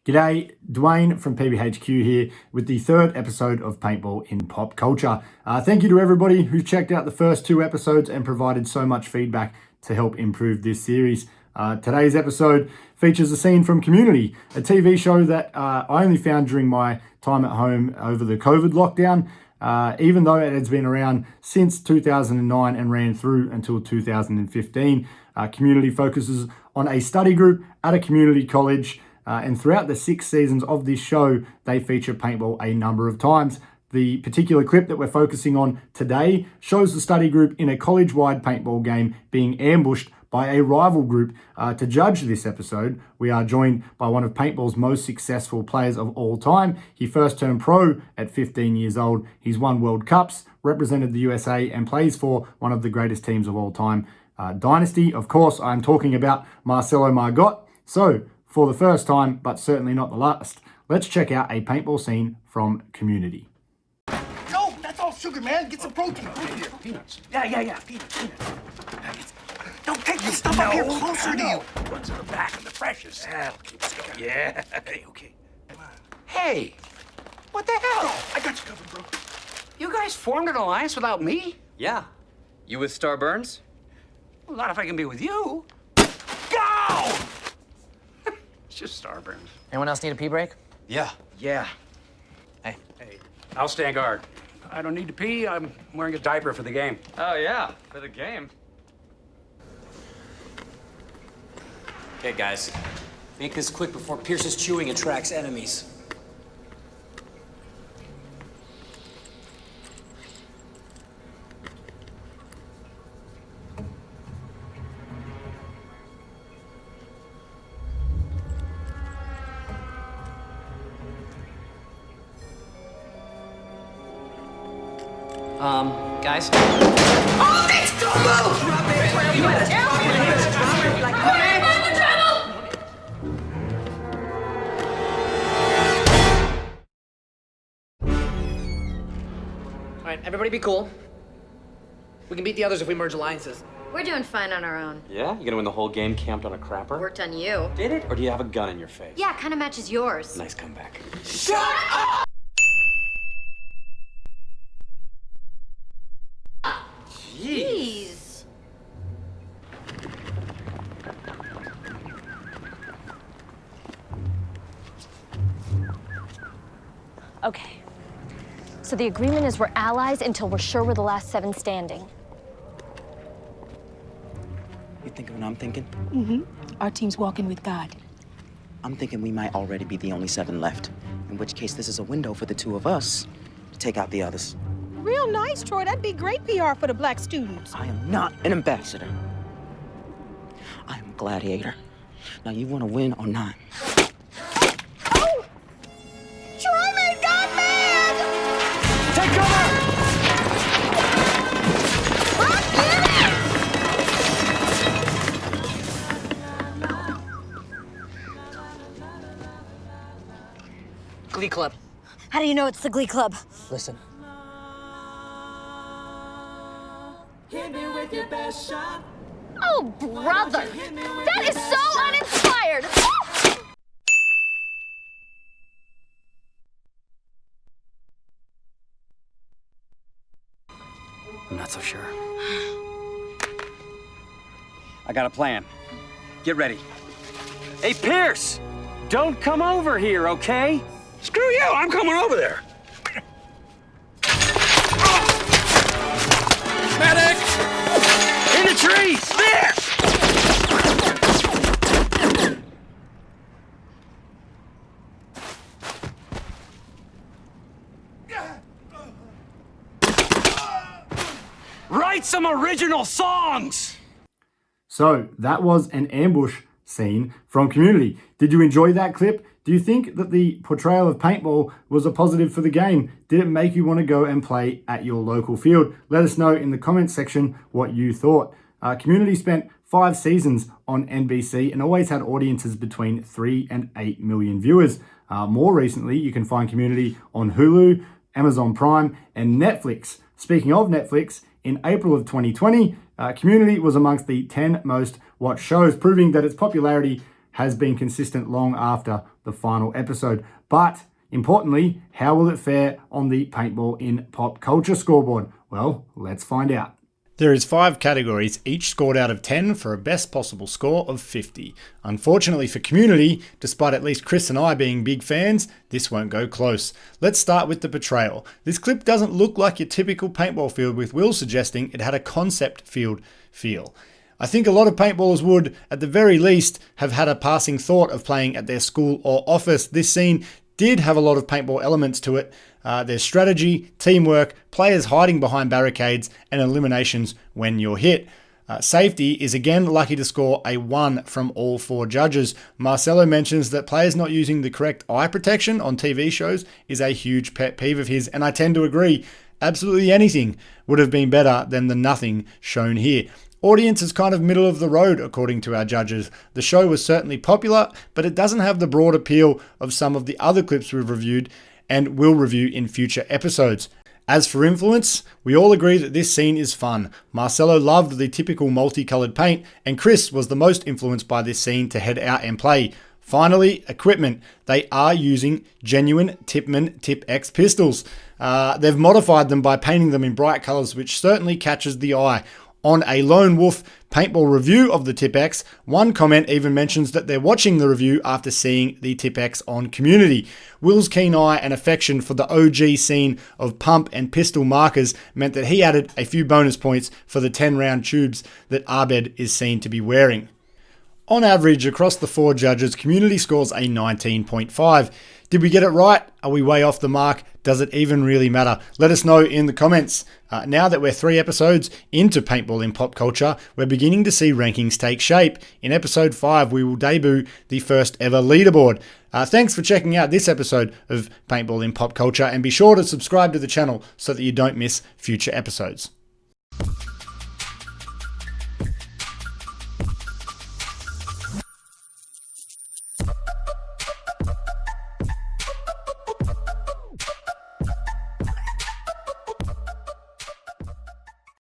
G'day, Dwayne from PBHQ here with the third episode of Paintball in Pop Culture. Thank you to everybody who checked out the first two episodes and provided so much feedback to help improve this series. Today's episode features a scene from Community, a TV show that I only found during my time at home over the COVID lockdown, even though it has been around since 2009 and ran through until 2015. Community focuses on a study group at a community college. And throughout the 6 seasons of this show, they feature paintball a number of times. The particular clip that we're focusing on today shows the study group in a college-wide paintball game being ambushed by a rival group. To judge this episode, we are joined by one of paintball's most successful players of all time. He first turned pro at 15 years old. He's won World Cups, represented the USA, and plays for one of the greatest teams of all time, Dynasty. Of course, I'm talking about Marcelo Margot. So, for the first time, but certainly not the last, let's check out a paintball scene from Community. No, that's all sugar, man. Get some protein. Peanuts. Yeah. Peanuts. Don't take this stuff up here closer to you. Run to the back of the freshest. That'll keep us going. Yeah. Okay. Come on. Hey, what the hell? I got you covered, bro. You guys formed an alliance without me? Yeah. You with Star Burns? Well, not if I can be with you. Go! It's just Starburns. Anyone else need a pee break? Yeah. Hey, I'll stand guard. I don't need to pee. I'm wearing a diaper for the game. Oh, yeah. For the game. Okay, guys. Make this quick before Pierce's chewing attracts enemies. Guys? Oh, thanks, don't move! All right, everybody be cool. We can beat the others if we merge alliances. We're doing fine on our own. Yeah? You gonna win the whole game camped on a crapper? Worked on you. Did it? Or do you have a gun in your face? Yeah, kind of matches yours. Nice comeback. Shut up! Jeez. Okay. So the agreement is we're allies until we're sure we're the last 7 standing. You thinking what I'm thinking? Mm-hmm. Our team's walking with God. I'm thinking we might already be the only 7 left. In which case, this is a window for the 2 of us to take out the others. Real nice, Troy. That'd be great PR for the black students. I am not an ambassador. I am a gladiator. Now, you want to win or not? Oh! Troy made God mad! Take cover! Glee Club. How do you know it's the Glee Club? Listen. Oh, brother! That is so uninspired! I'm not so sure. I got a plan. Get ready. Hey, Pierce! Don't come over here, okay? Screw you! I'm coming over there. Medic! In the trees! There! Write some original songs! So that was an ambush scene from Community. Did you enjoy that clip? Do you think that the portrayal of paintball was a positive for the game? Did it make you want to go and play at your local field? Let us know in the comments section what you thought. Community spent 5 seasons on NBC and always had audiences between 3 and 8 million viewers. More recently, you can find Community on Hulu, Amazon Prime, and Netflix. Speaking of Netflix, in April of 2020, Community was amongst the 10 most watched shows, proving that its popularity has been consistent long after the final episode. But importantly, how will it fare on the Paintball in Pop Culture scoreboard? Well, let's find out. There is 5 categories, each scored out of 10 for a best possible score of 50. Unfortunately for community, despite at least Chris and I being big fans, this won't go close. Let's start with the portrayal. This clip doesn't look like your typical paintball field, with Will suggesting it had a concept field feel. I think a lot of paintballers would, at the very least, have had a passing thought of playing at their school or office. This scene did have a lot of paintball elements to it. There's strategy, teamwork, players hiding behind barricades, and eliminations when you're hit. Safety is again lucky to score a 1 from all 4 judges. Marcelo mentions that players not using the correct eye protection on TV shows is a huge pet peeve of his, and I tend to agree. Absolutely anything would have been better than the nothing shown here. Audience is kind of middle of the road, according to our judges. The show was certainly popular, but it doesn't have the broad appeal of some of the other clips we've reviewed and will review in future episodes. As for influence, we all agree that this scene is fun. Marcelo loved the typical multicolored paint, and Chris was the most influenced by this scene to head out and play. Finally, equipment. They are using genuine Tipman Tip-X pistols. They've modified them by painting them in bright colors, which certainly catches the eye. On a Lone Wolf paintball review of the Tip-X, one comment even mentions that they're watching the review after seeing the Tip-X on Community. Will's keen eye and affection for the OG scene of pump and pistol markers meant that he added a few bonus points for the 10-round tubes that Abed is seen to be wearing. On average, across the 4 judges, Community scores a 19.5. Did we get it right? Are we way off the mark? Does it even really matter? Let us know in the comments. Now that we're 3 episodes into Paintball in Pop Culture, we're beginning to see rankings take shape. In episode 5, we will debut the first ever leaderboard. Thanks for checking out this episode of Paintball in Pop Culture, and be sure to subscribe to the channel so that you don't miss future episodes.